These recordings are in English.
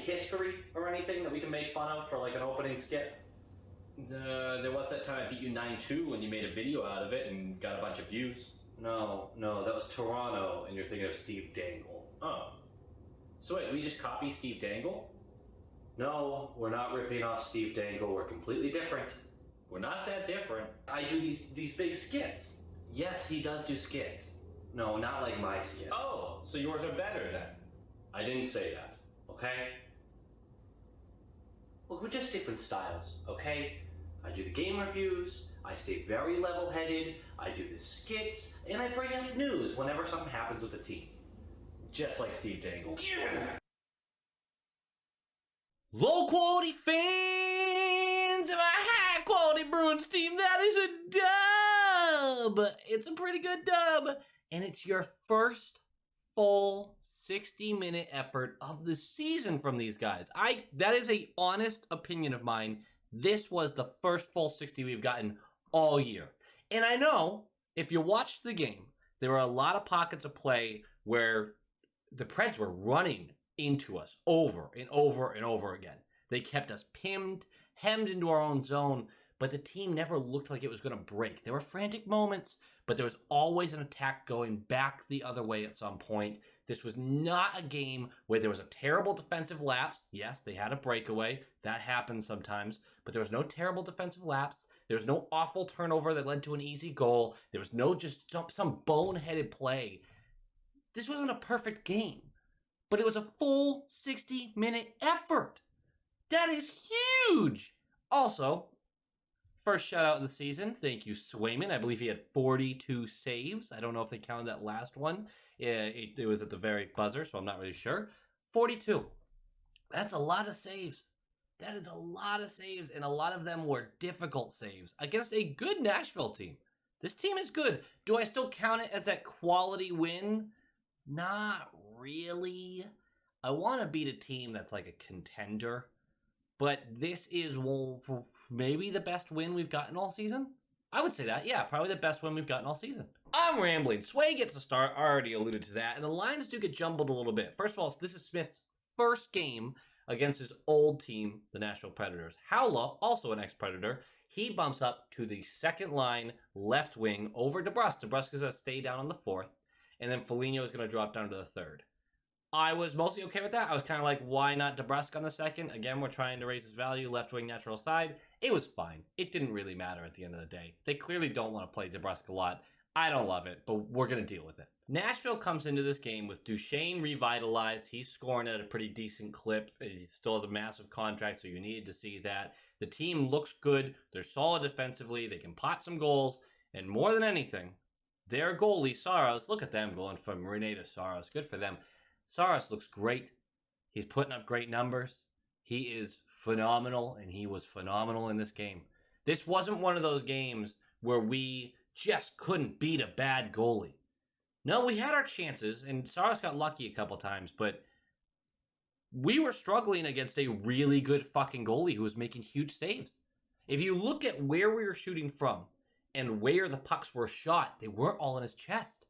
history or anything that we can make fun of for like an opening skit? There was that time I beat you 9-2 and you made a video out of it and got a bunch of views. No, that was Toronto and you're thinking of Steve Dangle. Oh. So wait, we just copy Steve Dangle? No, we're not ripping off Steve Dangle. We're completely different. We're not that different. I do these big skits. Yes, he does do skits. No, not like my skits. Oh, so yours are better then. I didn't say that, okay? Look, we're just different styles, okay? I do the game reviews, I stay very level-headed, I do the skits, and I bring up news whenever something happens with the team. Just like Steve Dangle. Yeah. Low-quality fans of a high-quality Bruins team, that is a dub! It's a pretty good dub, and it's your first full 60-minute effort of the season from these guys. That is a honest opinion of mine. This was the first full 60 we've gotten all year. And I know, if you watched the game, there were a lot of pockets of play where the Preds were running into us over and over and over again. They kept us hemmed into our own zone, but the team never looked like it was going to break. There were frantic moments, but there was always an attack going back the other way at some point. This was not a game where there was a terrible defensive lapse. Yes, they had a breakaway. That happens sometimes. But there was no terrible defensive lapse. There was no awful turnover that led to an easy goal. There was no just some boneheaded play. This wasn't a perfect game. But it was a full 60-minute effort. That is huge! Also, first shutout of the season. Thank you, Swayman. I believe he had 42 saves. I don't know if they counted that last one. It was at the very buzzer, so I'm not really sure. 42. That's a lot of saves. That is a lot of saves, and a lot of them were difficult saves against a good Nashville team. This team is good. Do I still count it as that quality win? Not really. I want to beat a team that's like a contender, but this is maybe the best win we've gotten all season. I would say that, yeah, probably the best win we've gotten all season. I'm rambling. Sway gets a start. I already alluded to that, and the lines do get jumbled a little bit. First of all, this is Smith's first game against his old team, the Nashville Predators. Howla, also an ex-Predator, he bumps up to the second line left wing over DeBrusk. DeBrusk is going to stay down on the fourth, and then Foligno is going to drop down to the third. I was mostly okay with that. I was kind of like, why not DeBrusk on the second? Again, we're trying to raise his value, left wing natural side. It was fine. It didn't really matter at the end of the day. They clearly don't want to play DeBrusk a lot. I don't love it, but we're going to deal with it. Nashville comes into this game with Duchesne revitalized. He's scoring at a pretty decent clip. He still has a massive contract, so you needed to see that. The team looks good. They're solid defensively. They can pot some goals. And more than anything, their goalie, Saros, look at them going from Rene to Saros. Good for them. Saros looks great. He's putting up great numbers. He is phenomenal, and he was phenomenal in this game. This wasn't one of those games where we just couldn't beat a bad goalie. No, we had our chances, and Saros got lucky a couple times, but we were struggling against a really good fucking goalie who was making huge saves. If you look at where we were shooting from and where the pucks were shot, they weren't all in his chest.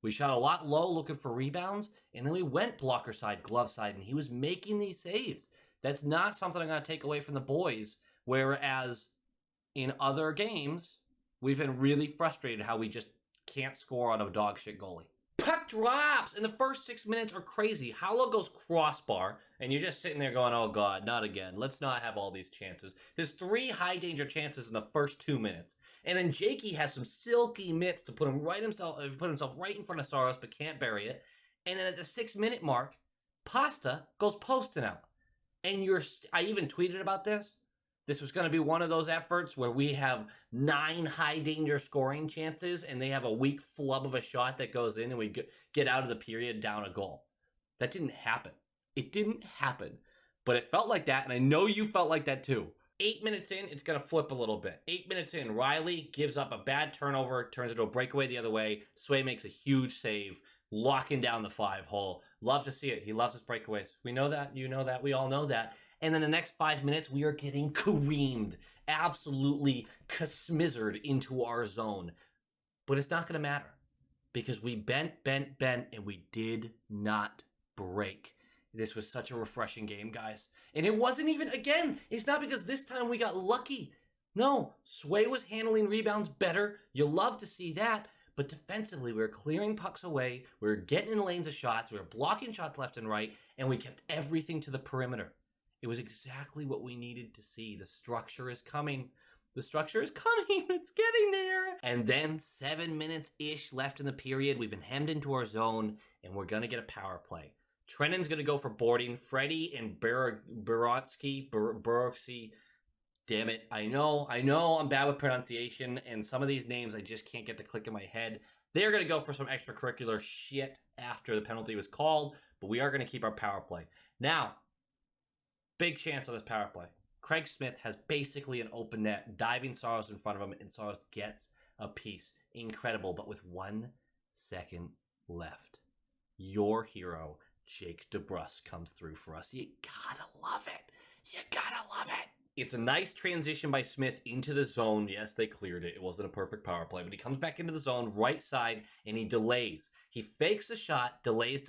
We shot a lot low looking for rebounds, and then we went blocker side, glove side, and he was making these saves. That's not something I'm going to take away from the boys, whereas in other games, we've been really frustrated how we just can't score on a dog shit goalie. Puck drops in the first 6 minutes are crazy. Howla goes crossbar, and you're just sitting there going, oh God, not again. Let's not have all these chances. There's 3 high danger chances in the first 2 minutes. And then Jakey has some silky mitts to put himself right in front of Saros, but can't bury it. And then at the 6 minute mark, Pasta goes posting out. And I even tweeted about this. This was going to be one of those efforts where we have 9 high danger scoring chances and they have a weak flub of a shot that goes in and we get out of the period down a goal. That didn't happen. It didn't happen. But it felt like that, and I know you felt like that too. 8 minutes in, it's going to flip a little bit. 8 minutes in, Reilly gives up a bad turnover, turns it to a breakaway the other way. Sway makes a huge save, locking down the 5-hole. Love to see it. He loves his breakaways. We know that. You know that. We all know that. And then the next 5 minutes, we are getting creamed, absolutely smithered into our zone. But it's not going to matter because we bent, and we did not break. This was such a refreshing game, guys. And it wasn't even, again, it's not because this time we got lucky. No, Sway was handling rebounds better. You love to see that. But defensively, we were clearing pucks away. We were getting in lanes of shots. We were blocking shots left and right. And we kept everything to the perimeter. It was exactly what we needed to see. The structure is coming. The structure is coming. It's getting there. And then 7 minutes-ish left in the period. We've been hemmed into our zone, and we're going to get a power play. Trennan's going to go for boarding. Freddie and Buratsky, damn it. I know I'm bad with pronunciation, and some of these names I just can't get to click in my head. They're going to go for some extracurricular shit after the penalty was called, but we are going to keep our power play. Now, big chance on this power play. Craig Smith has basically an open net, diving Saros in front of him, and Saros gets a piece. Incredible, but with 1 second left, your hero, Jake DeBrusk, comes through for us. You gotta love it. You gotta love it. It's a nice transition by Smith into the zone. Yes, they cleared it. It wasn't a perfect power play, but he comes back into the zone, right side, and he delays. He fakes the shot, delays,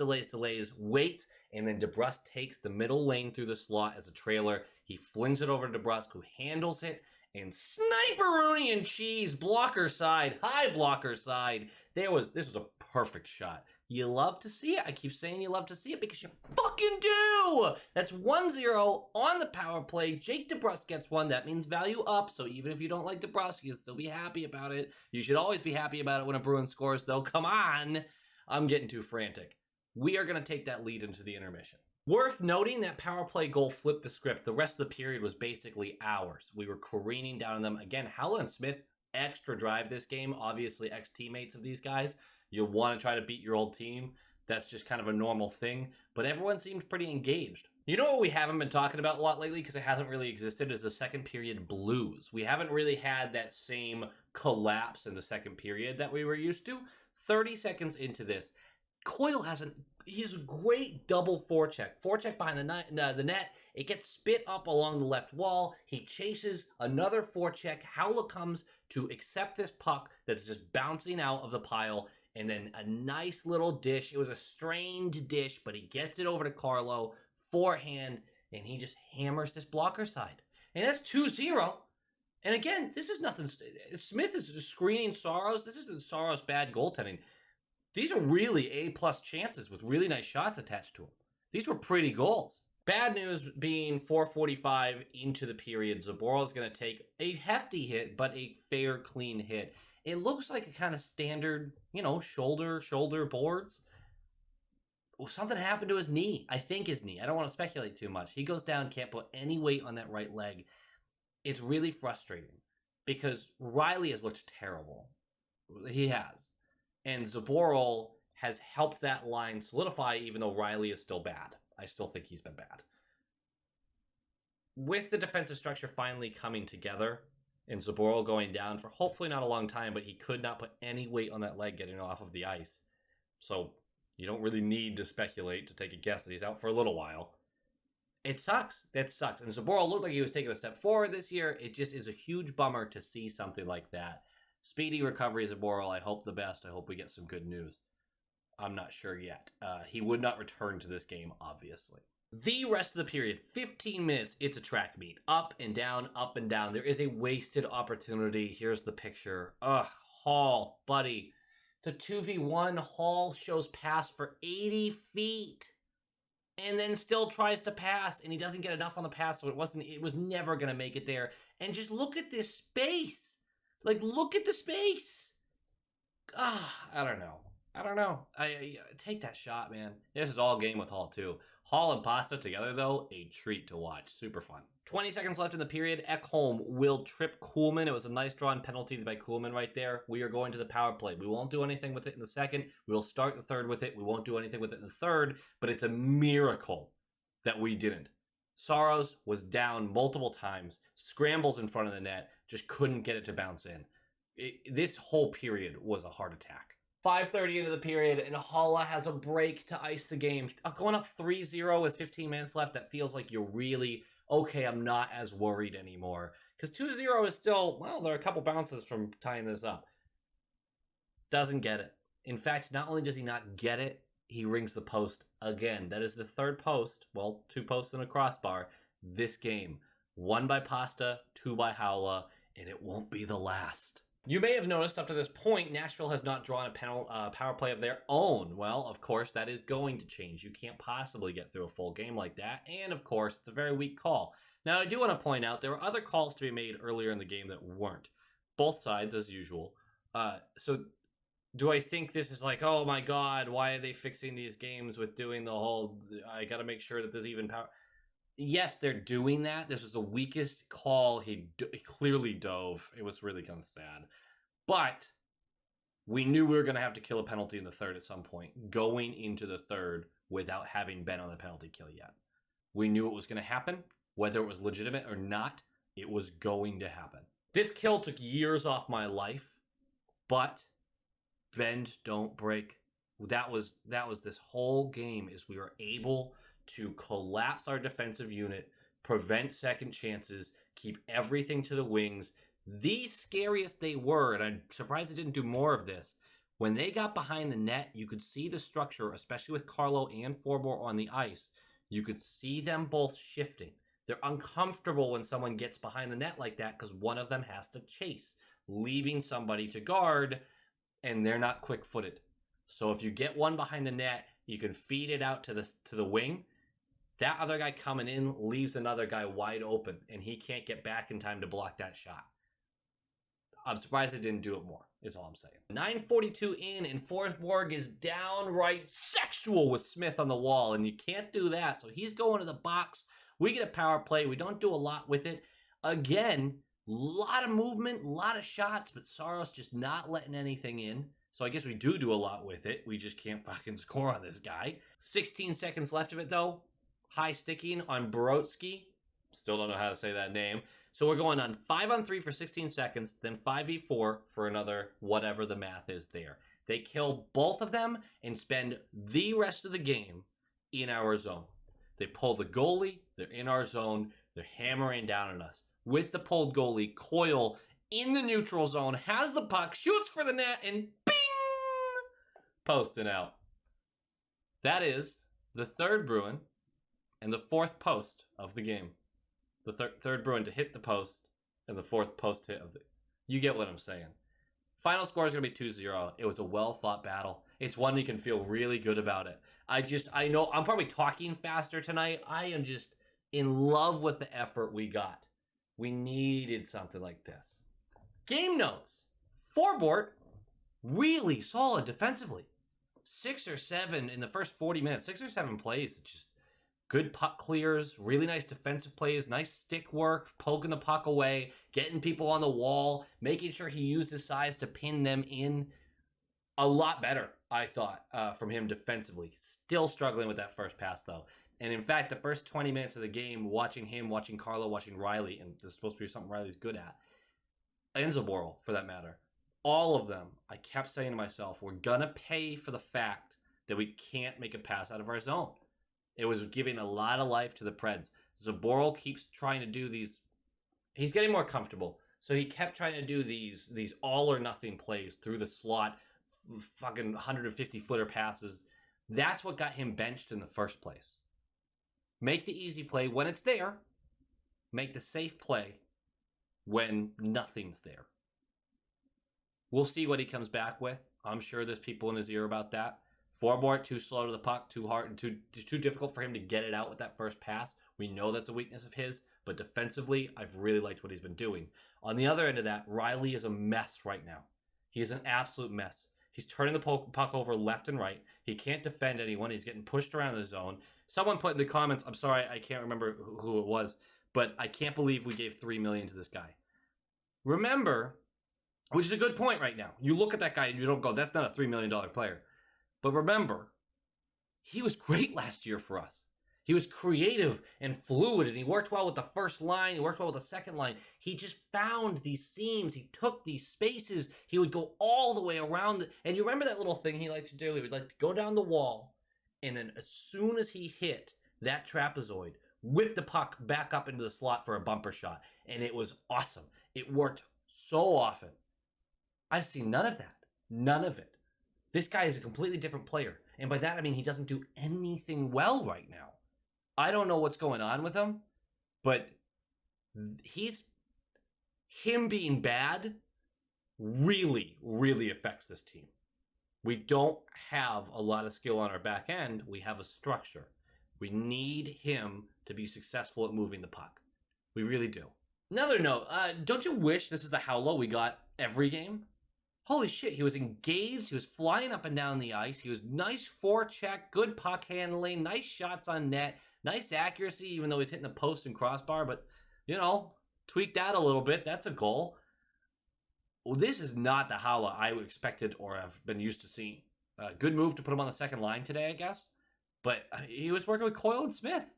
waits, and then DeBrusk takes the middle lane through the slot as a trailer. He flings it over to DeBrusk, who handles it, and sniper-rooney and cheese, blocker side, high blocker side. This was a perfect shot. You love to see it. I keep saying you love to see it because you fucking do. That's 1-0 on the power play. Jake DeBrusk gets one. That means value up. So even if you don't like DeBrusk, you still be happy about it. You should always be happy about it when a Bruin scores, though. Come on. I'm getting too frantic. We are going to take that lead into the intermission. Worth noting, that power play goal flipped the script. The rest of the period was basically ours. We were careening down on them. Again, Howell and Smith extra drive this game. Obviously, ex-teammates of these guys. You want to try to beat your old team. That's just kind of a normal thing. But everyone seemed pretty engaged. You know what we haven't been talking about a lot lately, because it hasn't really existed, is the second period blues. We haven't really had that same collapse in the second period that we were used to. 30 seconds into this, Coyle has his great double forecheck. Forecheck behind the net. It gets spit up along the left wall. He chases another forecheck. Howell comes to accept this puck that's just bouncing out of the pile. And then a nice little dish. It was a strange dish, but he gets it over to Carlo, forehand, and he just hammers this blocker side. And that's 2-0. And again, this is nothing. Smith is screening Saros. This isn't Saros' bad goaltending. These are really A-plus chances with really nice shots attached to them. These were pretty goals. Bad news being 4:45 into the period. Zaboral is going to take a hefty hit, but a fair, clean hit. It looks like a kind of standard, shoulder boards. Well, something happened to his knee. I think his knee. I don't want to speculate too much. He goes down, can't put any weight on that right leg. It's really frustrating because Reilly has looked terrible. He has. And Zaboral has helped that line solidify, even though Reilly is still bad. I still think he's been bad. With the defensive structure finally coming together, and Zaboral going down for hopefully not a long time, but he could not put any weight on that leg getting off of the ice. So you don't really need to speculate to take a guess that he's out for a little while. It sucks. That sucks. And Zaboral looked like he was taking a step forward this year. It just is a huge bummer to see something like that. Speedy recovery, Zaboral. I hope the best. I hope we get some good news. I'm not sure yet. He would not return to this game, obviously. The rest of the period, 15 minutes, it's a track meet. Up and down, up and down. There is a wasted opportunity. Here's the picture. Hall, buddy. It's a 2v1. Hall shows pass for 80 feet. And then still tries to pass. And he doesn't get enough on the pass, so it was never going to make it there. And just look at this space. Look at the space. I don't know. I take that shot, man. This is all game with Hall, too. Hall and Pasta together, though, a treat to watch. Super fun. 20 seconds left in the period. Ekholm will trip Kuhlman. It was a nice drawn penalty by Kuhlman right there. We are going to the power play. We won't do anything with it in the second. We'll start the third with it. We won't do anything with it in the third, but it's a miracle that we didn't. Saros was down multiple times, scrambles in front of the net, just couldn't get it to bounce in. This whole period was a heart attack. 5:30 into the period, and Halla has a break to ice the game. Going up 3-0 with 15 minutes left, that feels like you're really, okay, I'm not as worried anymore. Because 2-0 is still, well, there are a couple bounces from tying this up. Doesn't get it. In fact, not only does he not get it, he rings the post again. That is the third post, well, 2 posts and a crossbar, this game. 1 by Pasta, 2 by Howla, and it won't be the last. You may have noticed up to this point, Nashville has not drawn a power play of their own. Well, of course, that is going to change. You can't possibly get through a full game like that. And, of course, it's a very weak call. Now, I do want to point out there were other calls to be made earlier in the game that weren't. Both sides, as usual. So do I think this is like, oh my God, why are they fixing these games with doing the whole, I got to make sure that there's even power. Yes, they're doing that. This was the weakest call. He clearly dove. It was really kind of sad. But we knew we were going to have to kill a penalty in the third at some point, going into the third without having been on the penalty kill yet. We knew it was going to happen. Whether it was legitimate or not, it was going to happen. This kill took years off my life, but bend, don't break. That was this whole game, is we were able to collapse our defensive unit, prevent second chances, keep everything to the wings. The scariest they were, and I'm surprised they didn't do more of this, when they got behind the net, you could see the structure, especially with Carlo and Forbs on the ice. You could see them both shifting. They're uncomfortable when someone gets behind the net like that because one of them has to chase, leaving somebody to guard, and they're not quick-footed. So if you get one behind the net, you can feed it out to the wing. That other guy coming in leaves another guy wide open, and he can't get back in time to block that shot. I'm surprised they didn't do it more, is all I'm saying. 9:42 in, and Forsberg is downright sexual with Smith on the wall, and you can't do that. So he's going to the box. We get a power play. We don't do a lot with it. Again, a lot of movement, a lot of shots, but Saros just not letting anything in. So I guess we do a lot with it. We just can't fucking score on this guy. 16 seconds left of it, though. High sticking on Brodsky. Still don't know how to say that name. So we're going on 5-on-3 for 16 seconds, then 5v4 for another whatever the math is there. They kill both of them and spend the rest of the game in our zone. They pull the goalie, they're in our zone, they're hammering down on us. With the pulled goalie, Coyle in the neutral zone, has the puck, shoots for the net, and bing! Posting out. That is the third Bruin and the fourth post of the game. The third Bruin to hit the post and the fourth post hit of the... You get what I'm saying. Final score is going to be 2-0. It was a well-fought battle. It's one you can feel really good about it. I know I'm probably talking faster tonight. I am just in love with the effort we got. We needed something like this. Game notes. Forbs, really solid defensively. 6 or 7 in the first 40 minutes. 6 or 7 plays. Just good puck clears, really nice defensive plays, nice stick work, poking the puck away, getting people on the wall, making sure he used his size to pin them in. A lot better, I thought, from him defensively. Still struggling with that first pass, though. And in fact, the first 20 minutes of the game, watching him, watching Carlo, watching Reilly, and this is supposed to be something Reilly's good at, and Zaboral, for that matter, all of them, I kept saying to myself, we're going to pay for the fact that we can't make a pass out of our zone. It was giving a lot of life to the Preds. Zaboral keeps trying to do these. He's getting more comfortable. So he kept trying to do these all or nothing plays through the slot, fucking 150-footer passes. That's what got him benched in the first place. Make the easy play when it's there. Make the safe play when nothing's there. We'll see what he comes back with. I'm sure there's people in his ear about that. Forbs, too slow to the puck, too hard, and too difficult for him to get it out with that first pass. We know that's a weakness of his, but defensively, I've really liked what he's been doing. On the other end of that, Reilly is a mess right now. He is an absolute mess. He's turning the puck over left and right. He can't defend anyone. He's getting pushed around the zone. Someone put in the comments, I'm sorry, I can't remember who it was, but I can't believe we gave $3 million to this guy. Remember, which is a good point right now. You look at that guy and you don't go, that's not a $3 million player. But remember, he was great last year for us. He was creative and fluid, and he worked well with the first line. He worked well with the second line. He just found these seams. He took these spaces. He would go all the way around. And you remember that little thing he liked to do? He would like to go down the wall, and then as soon as he hit that trapezoid, whip the puck back up into the slot for a bumper shot. And it was awesome. It worked so often. I've seen none of that. None of it. This guy is a completely different player. And by that, I mean he doesn't do anything well right now. I don't know what's going on with him, but him being bad really, really affects this team. We don't have a lot of skill on our back end. We have a structure. We need him to be successful at moving the puck. We really do. Another note, don't you wish this is the Howlo we got every game? Holy shit, he was engaged. He was flying up and down the ice. He was nice forecheck, good puck handling, nice shots on net, nice accuracy, even though he's hitting the post and crossbar. But, you know, tweak that a little bit. That's a goal. Well, this is not the Howlo I expected or have been used to seeing. Good move to put him on the second line today, I guess. But he was working with Coyle and Smith.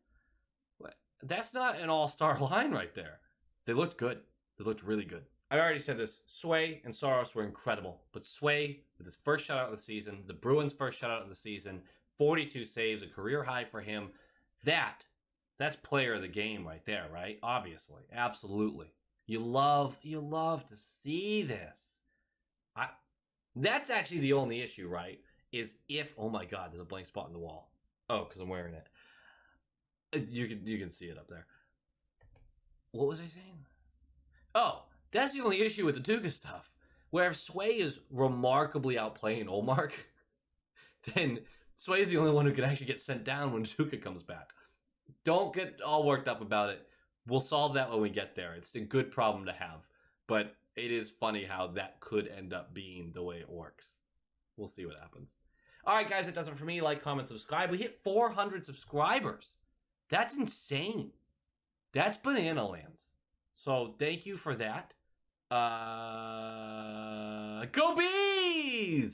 That's not an all-star line right there. They looked good. They looked really good. I already said this. Sway and Saros were incredible. But Sway, with his first shutout of the season, the Bruins' first shutout of the season, 42 saves, a career high for him. That's player of the game right there, right? Obviously. Absolutely. You love to see this. That's actually the only issue, right? Is if, oh my God, there's a blank spot in the wall. Oh, because I'm wearing it. You can see it up there. What was I saying? Oh, that's the only issue with the Tuukka stuff. Where if Sway is remarkably outplaying Olmark, then Sway's the only one who can actually get sent down when Tuukka comes back. Don't get all worked up about it. We'll solve that when we get there. It's a good problem to have. But it is funny how that could end up being the way it works. We'll see what happens. All right, guys, that does it for me. Like, comment, subscribe. We hit 400 subscribers. That's insane. That's banana lands. So thank you for that. Go Bees!